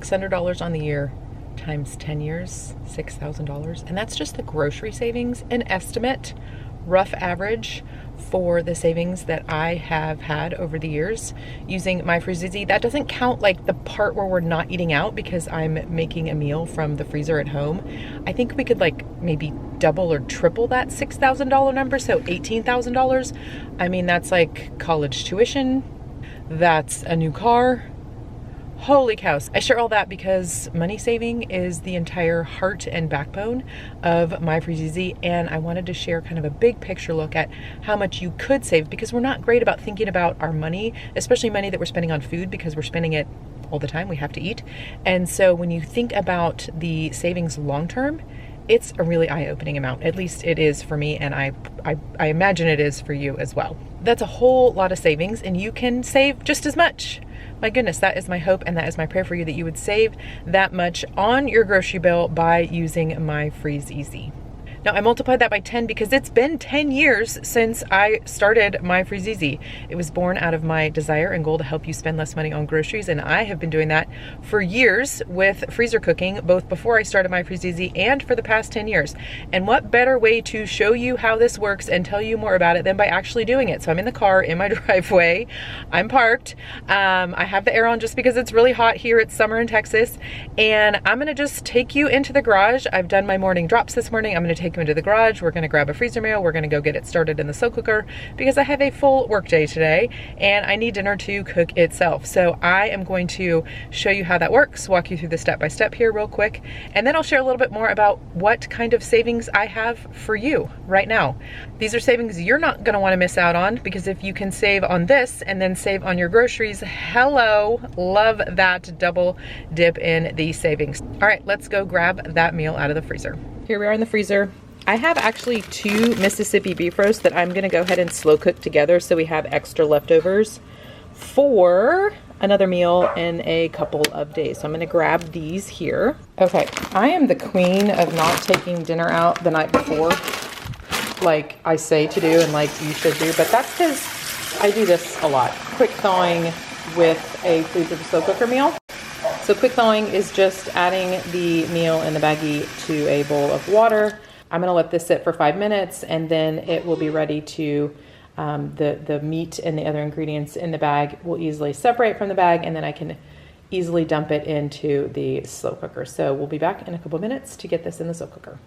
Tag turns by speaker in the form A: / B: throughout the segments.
A: $600 on the year times 10 years, $6,000. And that's just the grocery savings, an estimate, rough average for the savings that I have had over the years using MyFreezEasy. That doesn't count like the part where we're not eating out because I'm making a meal from the freezer at home. I think we could like maybe double or triple that $6,000 number, so $18,000. I mean, that's like college tuition, that's a new car. Holy cows. I share all that because money saving is the entire heart and backbone of MyFreezEasy, and I wanted to share kind of a big picture look at how much you could save, because we're not great about thinking about our money, especially money that we're spending on food, because we're spending it all the time. We have to eat. And so when you think about the savings long term, it's a really eye-opening amount. At least it is for me, and I imagine it is for you as well. That's a whole lot of savings, and you can save just as much. My goodness, that is my hope and that is my prayer for you, that you would save that much on your grocery bill by using MyFreezEasy. Now, I multiplied that by 10 because it's been 10 years since I started MyFreezEasy. It was born out of my desire and goal to help you spend less money on groceries, and I have been doing that for years with freezer cooking, both before I started MyFreezEasy and for the past 10 years. And what better way to show you how this works and tell you more about it than by actually doing it? So I'm in the car in my driveway. I'm parked. I have the air on just because it's really hot here. It's summer in Texas, and I'm gonna just take you into the garage. I've done my morning drops this morning. I'm gonna take you into the garage. We're gonna grab a freezer meal. We're gonna go get it started in the slow cooker because I have a full work day today and I need dinner to cook itself. So I am going to show you how that works, walk you through the step-by-step here real quick, and then I'll share a little bit more about what kind of savings I have for you right now. These are savings you're not gonna wanna miss out on, because if you can save on this and then save on your groceries, hello, love that double dip in the savings. All right, let's go grab that meal out of the freezer. Here we are in the freezer. I have actually 2 Mississippi beef roasts that I'm gonna go ahead and slow cook together so we have extra leftovers for another meal in a couple of days. So I'm gonna grab these here. Okay, I am the queen of not taking dinner out the night before, like I say to do and like you should do, but that's because I do this a lot. Quick thawing with a freezer to slow cooker meal. So quick thawing is just adding the meal in the baggie to a bowl of water. I'm gonna let this sit for 5 minutes and then it will be ready to, the meat and the other ingredients in the bag will easily separate from the bag, and then I can easily dump it into the slow cooker. So we'll be back in a couple minutes to get this in the slow cooker.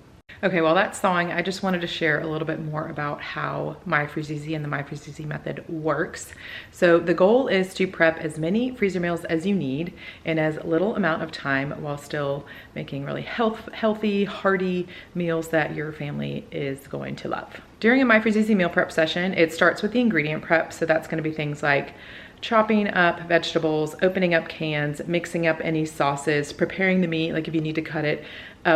A: Okay, while that's thawing, I just wanted to share a little bit more about how MyFreezEasy and the MyFreezEasy method works. So the goal is to prep as many freezer meals as you need in as little amount of time while still making really healthy, hearty meals that your family is going to love. During a MyFreezEasy meal prep session, it starts with the ingredient prep. So that's gonna be things like chopping up vegetables, opening up cans, mixing up any sauces, preparing the meat, like if you need to cut it.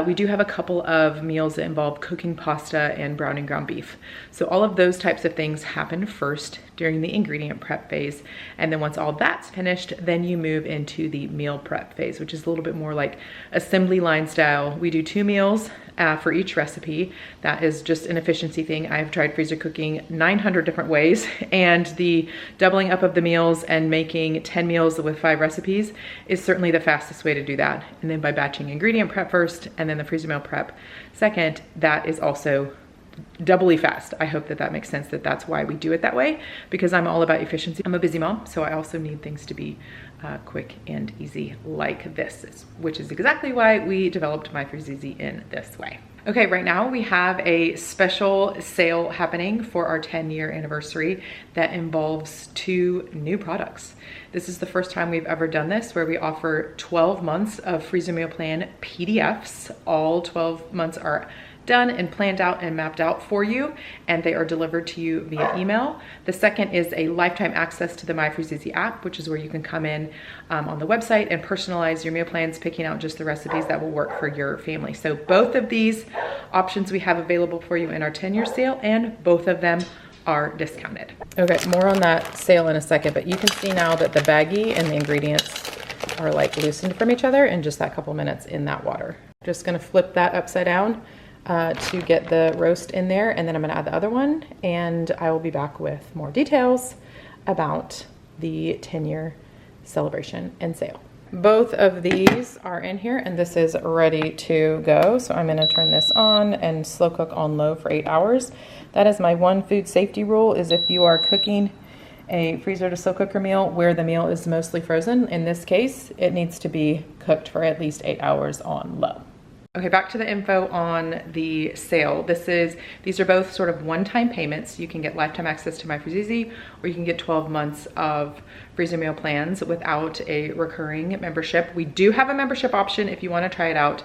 A: We do have a couple of meals that involve cooking pasta and browning ground beef. So all of those types of things happen first during the ingredient prep phase. And then once all that's finished, then you move into the meal prep phase, which is a little bit more like assembly line style. We do 2 meals for each recipe. That is just an efficiency thing. I've tried freezer cooking 900 different ways, and the doubling up of the meals and making 10 meals with 5 recipes is certainly the fastest way to do that. And then by batching ingredient prep first and then the freezer meal prep second, that is also doubly fast. I hope that that makes sense, that that's why we do it that way, because I'm all about efficiency. I'm a busy mom, so I also need things to be quick and easy like this, which is exactly why we developed MyFreezEasy in this way. Okay, right now we have a special sale happening for our 10-year anniversary that involves 2 new products. This is the first time we've ever done this, where we offer 12 months of freezer meal plan PDFs. All 12 months are done and planned out and mapped out for you, and they are delivered to you via email. The second is a lifetime access to the MyFreezEasy app, which is where you can come in on the website and personalize your meal plans, picking out just the recipes that will work for your family. So both of these options we have available for you in our 10-year sale, and both of them are discounted. Okay, more on that sale in a second, but you can see now that the baggie and the ingredients are like loosened from each other in just that couple minutes in that water. Just gonna flip that upside down to get the roast in there, and then I'm gonna add the other one, and I will be back with more details about the 10-year celebration and sale. both of these are in here and this is ready to go. So I'm gonna turn this on and slow cook on low for 8 hours. That is my one food safety rule, is if you are cooking a freezer to slow cooker meal where the meal is mostly frozen, in this case, it needs to be cooked for at least 8 hours on low. Okay, back to the info on the sale. These are both sort of one-time payments. You can get lifetime access to MyFreezEasy, or you can get 12 months of freezer meal plans without a recurring membership. We do have a membership option if you wanna try it out.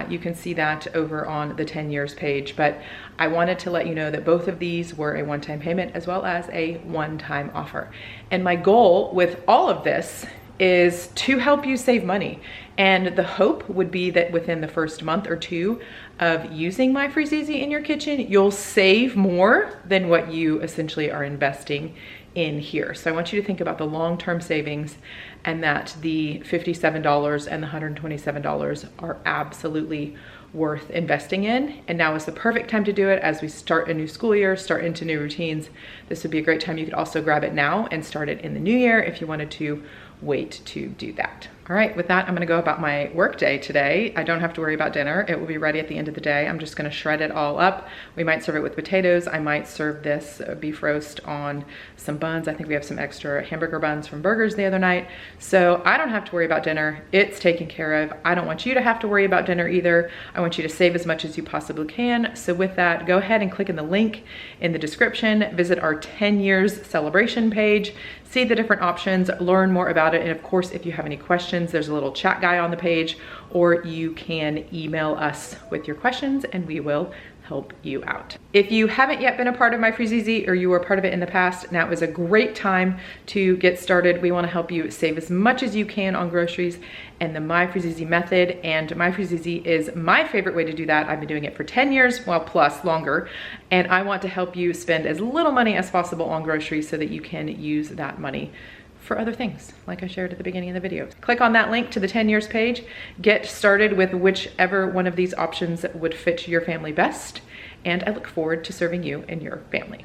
A: You can see that over on the 10 years page, but I wanted to let you know that both of these were a one-time payment as well as a one-time offer. And my goal with all of this is to help you save money. And the hope would be that within the first month or two of using MyFreezEasy in your kitchen, you'll save more than what you essentially are investing in here. So I want you to think about the long-term savings, and that the $57 and the $127 are absolutely worth investing in. And now is the perfect time to do it as we start a new school year, start into new routines. This would be a great time. You could also grab it now and start it in the new year if you wanted to wait to do that. All right, with that, I'm gonna go about my work day today. I don't have to worry about dinner. It will be ready at the end of the day. I'm just gonna shred it all up. We might serve it with potatoes. I might serve this beef roast on some buns. I think we have some extra hamburger buns from Burgers the other night. So I don't have to worry about dinner. It's taken care of. I don't want you to have to worry about dinner either. I want you to save as much as you possibly can. So with that, go ahead and click in the link in the description, visit our 10 years celebration page, see the different options, learn more about it. And of course, if you have any questions, there's a little chat guy on the page, or you can email us with your questions and we will help you out. If you haven't yet been a part of MyFreezEasy, or you were part of it in the past, now is a great time to get started. We want to help you save as much as you can on groceries and the MyFreezEasy method. And MyFreezEasy is my favorite way to do that. I've been doing it for 10 years, well, plus longer. And I want to help you spend as little money as possible on groceries so that you can use that money for other things, like I shared at the beginning of the video. Click on that link to the 10 years page, get started with whichever one of these options would fit your family best, and I look forward to serving you and your family.